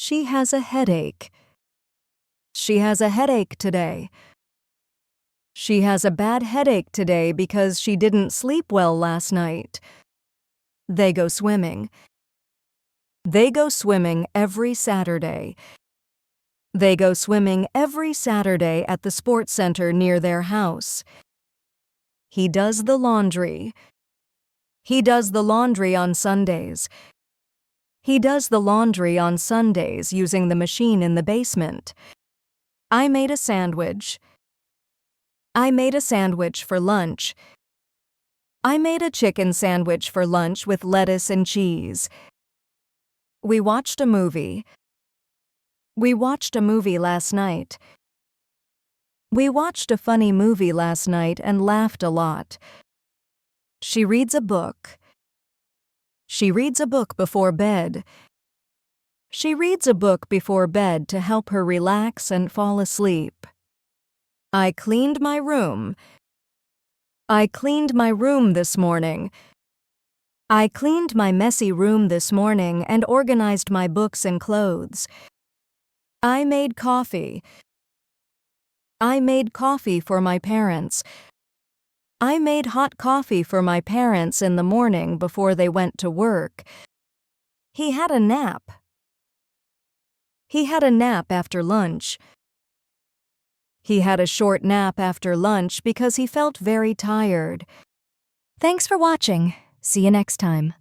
She has a headache. She has a headache today. She has a bad headache today because she didn't sleep well last night. They go swimming. They go swimming every Saturday. They go swimming every Saturday at the sports center near their house. He does the laundry. He does the laundry on Sundays. He does the laundry on Sundays using the machine in the basement. I made a sandwich. I made a sandwich for lunch. I made a chicken sandwich for lunch with lettuce and cheese. We watched a movie. We watched a movie last night. We watched a funny movie last night and laughed a lot. She reads a book. She reads a book before bed. She reads a book before bed to help her relax and fall asleep. I cleaned my room. I cleaned my room this morning. I cleaned my messy room this morning and organized my books and clothes. I made coffee. I made coffee for my parents. I made hot coffee for my parents in the morning before they went to work. He had a nap. He had a nap after lunch. He had a short nap after lunch because he felt very tired. Thanks for watching. See you next time.